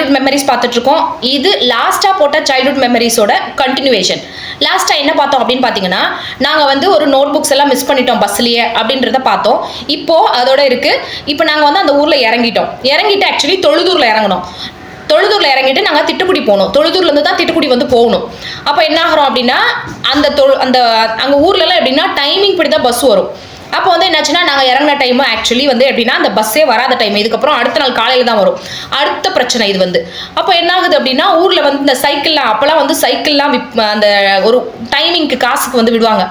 Childhood memories பார்த்துட்டு இருக்கோம். இது லாஸ்ட்டாக போட்ட சைல்ட்ஹுட் மெமரிஸோட கண்டினியூவேஷன். லாஸ்ட்டாக என்ன பார்த்தோம் அப்படின்னு பார்த்தீங்கன்னா, நாங்கள் வந்து ஒரு நோட் புக்ஸ் எல்லாம் மிஸ் பண்ணிட்டோம் பஸ்லேயே அப்படின்றத பார்த்தோம். இப்போது அதோட இருக்குது. இப்போ நாங்கள் வந்து அந்த ஊரில் இறங்கிட்டு ஆக்சுவலி தொழுதூரில் இறங்கணும். தொழுதூரில் இறங்கிட்டு நாங்கள் திட்டுக்குடி போகணும். தொழுதூர்லேருந்து தான் திட்டுக்குடி வந்து போகணும். அப்போ என்ன ஆகிறோம் அப்படின்னா, அந்த அங்கே ஊர்லலாம் எப்படின்னா டைமிங் படி தான் பஸ் வரும். அப்போ வந்து என்னாச்சுன்னா, நாங்கள் இறங்கின டைமு ஆக்சுவலி வந்து எப்படின்னா அந்த பஸ்ஸே வராத டைம். இதுக்கப்புறம் அடுத்த நாள் காலையில் தான் வரும். அடுத்த பிரச்சனை இது வந்து. அப்போ என்ன ஆகுது அப்படின்னா, ஊரில் வந்து இந்த சைக்கிள்லாம் அப்போல்லாம் வந்து சைக்கிள்லாம் அந்த ஒரு டைமிங்க்கு காசுக்கு வந்து விடுவாங்க.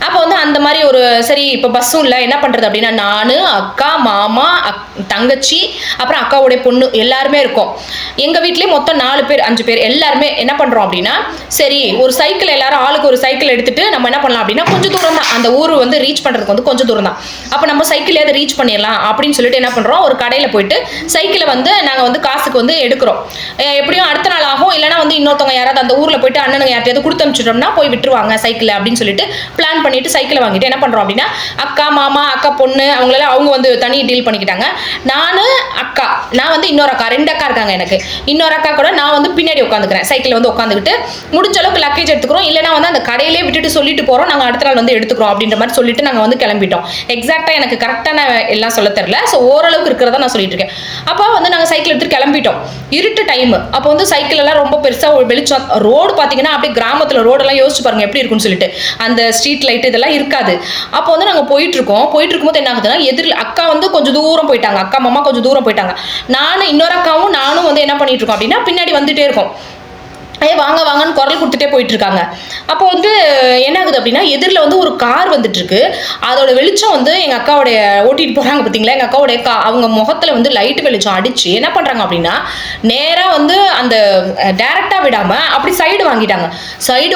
அப்போ வந்து அந்த மாதிரி ஒரு சரி இப்போ பஸ்ஸும் இல்லை, என்ன பண்ணுறது அப்படின்னா, நான், அக்கா, மாமா, தங்கச்சி, அப்புறம் அக்காவுடைய பொண்ணு எல்லாருமே இருக்கோம். எங்கள் வீட்லேயே மொத்தம் 4 பேர் 5 பேர் எல்லாருமே என்ன பண்ணுறோம் அப்படின்னா, சரி ஒரு சைக்கிள் எல்லாரும் ஆளுக்கு ஒரு சைக்கிள் எடுத்துகிட்டு நம்ம என்ன பண்ணலாம் அப்படின்னா, கொஞ்சம் தூரம் தான் அந்த ஊர் வந்து ரீச் பண்ணுறதுக்கு வந்து கொஞ்சம் தூரம் தான். அப்போ நம்ம சைக்கிளையாவது ரீச் பண்ணிடலாம் அப்படின்னு சொல்லிட்டு என்ன பண்ணுறோம், ஒரு கடையில் போயிட்டு சைக்கிளை வந்து நாங்கள் வந்து காசுக்கு வந்து எடுக்கிறோம். எப்படியும் அடுத்த நாள் ஆகும், இல்லைனா வந்து இன்னொருத்தவங்க யாராவது அந்த ஊரில் போயிட்டு அண்ணனுங்க யார்ட்டையாவது கொடுத்து அனுப்பிச்சிட்டோம்னா போய் விட்டுருவாங்க சைக்கிளை அப்படின்னு சொல்லிட்டு பிளான் பண்ணிட்டு சைக்கிளை வாங்கிட்டு என்ன பண்றோம் அப்படின்னா, அக்கா, மாமா, அக்கா பொண்ணு அவங்களெல்லாம் அவங்க வந்து தனி டீல் பண்ணிக்கிட்டாங்க. நான், அக்கா, நான் வந்து இன்னொரு அக்கா 2 அக்கா இருக்காங்க எனக்கு. இன்னொரு அக்கா கூட நான் வந்து பின்னாடி உட்காந்துக்கிறேன். சைக்கிள் வந்து உட்காந்துக்கிட்டு முடிஞ்ச அளவுக்கு லக்கேஜ் எடுத்துக்கிறோம். இல்லைனா வந்து அந்த கடையிலே விட்டுட்டு சொல்லிட்டு போகிறோம், நாங்கள் அடுத்த நாள் வந்து எடுத்துக்கிறோம் அப்படின்ற மாதிரி சொல்லிட்டு நாங்கள் வந்து கிளம்பிட்டோம். எக்ஸாக்டாக எனக்கு கரெக்டான எல்லாம் சொல்ல தெரியல. ஸோ ஓரளவுக்கு இருக்கிறத நான் சொல்லிட்டு இருக்கேன். அப்போ வந்து நாங்கள் சைக்கிள் எடுத்துட்டு கிளம்பிட்டோம். இருட்டு டைம். அப்போ வந்து சைக்கிள் எல்லாம் ரொம்ப பெருசாக வெளிச்சம். ரோடு பார்த்தீங்கன்னா அப்படியே கிராமத்தில் ரோடெல்லாம் யோசிச்சு பாருங்க எப்படி இருக்குன்னு சொல்லிட்டு. அந்த ஸ்ட்ரீட் லைட் இதெல்லாம் இருக்காது. அப்போ வந்து நாங்கள் போயிட்டு இருக்கும்போது என்ன ஆகுதுன்னா, எதிரில் அக்கா வந்து கொஞ்சம் தூரம் போயிட்டாங்க. அக்கா மாமா கொஞ்சம் தூரம் போயிட்டாங்க. இன்னொரு அக்காவும் நானும் வந்து என்ன பண்ணிட்டு இருக்கோம் அப்படின்னா, பின்னாடி வந்துட்டே இருக்கோம். வாங்க வாங்கன்னு குரல் கொடுத்துட்டே போயிட்டு இருக்காங்க. அப்போ வந்து என்ன ஆகுது அப்படின்னா, எதிரில் வந்து ஒரு கார் வந்துட்டு இருக்கு. அதோட வெளிச்சம் வந்து எங்கள் அக்காவுடைய ஓட்டிட்டு போகிறாங்க பார்த்தீங்களா, எங்கள் அக்காவுடைய அவங்க முகத்தில் வந்து லைட் வெளிச்சம் அடிச்சு என்ன பண்ணுறாங்க அப்படின்னா, நேராக வந்து அந்த டைரெக்டாக விடாமல் அப்படி சைடு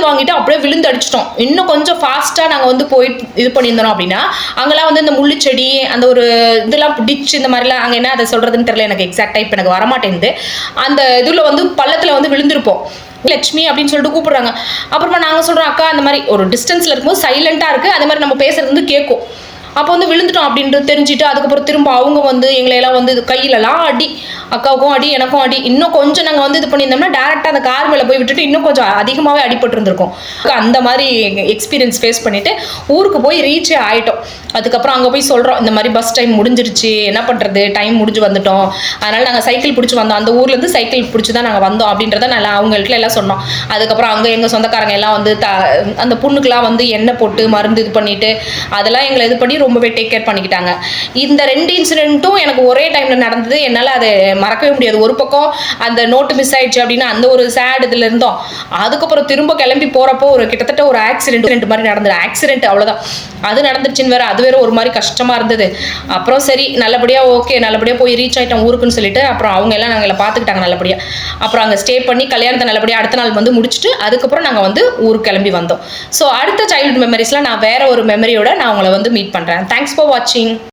வாங்கிட்டு அப்படியே விழுந்து அடிச்சிட்டோம். இன்னும் கொஞ்சம் ஃபாஸ்ட்டாக நாங்கள் வந்து போயிட்டு இது பண்ணியிருந்தோம் அப்படின்னா, அங்கெல்லாம் வந்து இந்த முள்ளுச்செடி அந்த ஒரு இதெல்லாம் டிச் இந்த மாதிரிலாம் அங்கே என்ன அதை சொல்கிறதுன்னு தெரியல எனக்கு எக்ஸாக்டாக இப்போ எனக்கு வரமாட்டேங்குது. அந்த இதில் வந்து பள்ளத்தில் வந்து விழுந்திருப்போம். லட்சுமி அப்படின்னு சொல்லிட்டு கூப்பிடுறாங்க. அப்புறமா நாங்கள் சொல்கிறோம், அக்கா அந்த மாதிரி ஒரு டிஸ்டன்ஸில் இருக்கும்போது சைலண்ட்டாக இருக்குது, அதே மாதிரி நம்ம பேசுறது வந்து கேட்கும். அப்போ வந்து விழுந்துட்டோம் அப்படின்ட்டு தெரிஞ்சுட்டு அதுக்கப்புறம் திரும்ப அவங்க வந்து எங்களையெல்லாம் வந்து கையிலலாம் அடி, அக்காவுக்கும் அடி, எனக்கும் அடி. இன்னும் கொஞ்சம் நாங்கள் வந்து இது பண்ணியிருந்தோம்னா டேரெக்டாக அந்த கார் மேலே போய் விட்டுட்டு இன்னும் கொஞ்சம் அதிகமாகவே அடிபட்டு இருந்திருக்கோம். அந்த மாதிரி எக்ஸ்பீரியன்ஸ் ஃபேஸ் பண்ணிவிட்டு ஊருக்கு போய் ரீச்சே ஆகிட்டோம். அதுக்கப்புறம் அங்கே போய் சொல்கிறோம், இந்த மாதிரி பஸ் டைம் முடிஞ்சிருச்சு, என்ன பண்ணுறது, டைம் முடிஞ்சு வந்துட்டோம், அதனால் நாங்கள் சைக்கிள் பிடிச்சி வந்தோம், அந்த ஊர்லேருந்து சைக்கிள் பிடிச்சி தான் நாங்கள் வந்தோம் அப்படின்றத நல்லா அவங்கள்ட்ட எல்லாம் சொன்னோம். அதுக்கப்புறம் அங்கே எங்கள் சொந்தக்காரங்க எல்லாம் வந்து அந்த புண்ணுக்கெலாம் வந்து எண்ணெய் போட்டு மருந்து இது பண்ணிவிட்டு அதெல்லாம் எங்களை இது பண்ணி ரொம்பவே டேக் கேர் பண்ணிக்கிட்டாங்க. இந்த 2 இன்சிடென்ட்டும் எனக்கு ஒரே டைமில் நடந்தது. என்னால் அதை மறக்கவே முடியாது. ஒரு பக்கம் அந்த நோட்டு மிஸ் ஆயிடுச்சு அப்படின்னா அந்த ஒரு சேட் இதில் இருந்தோம். அதுக்கப்புறம் திரும்ப கிளம்பி போகிறப்போ கிட்டத்தட்ட ஒரு ஆக்சிடென்ட் மாதிரி நடந்தது. ஆக்சிடென்ட் அவ்வளோதான், அது நடந்துருச்சுன்னு வேறு, அது வேறு ஒரு மாதிரி கஷ்டமாக இருந்தது. அப்புறம் சரி நல்லபடியாக போய் ரீச் ஆகிட்டோம் ஊருக்குன்னு சொல்லிட்டு அப்புறம் அவங்க எல்லாம் நாங்கள் பார்த்துக்கிட்டாங்க நல்லபடியாக. அப்புறம் அங்கே ஸ்டே பண்ணி கல்யாணத்தை நல்லபடியாக அடுத்த நாள் வந்து முடிச்சுட்டு அதுக்கப்புறம் நாங்கள் வந்து ஊருக்கு கிளம்பி வந்தோம். ஸோ அடுத்த சைல்ட்ஹுட் மெமரிஸில் நான் வேறு ஒரு மெமரியோட நான் உங்களை வந்து மீட் பண்ணுறேன். தேங்க்ஸ் ஃபார் வாட்சிங்.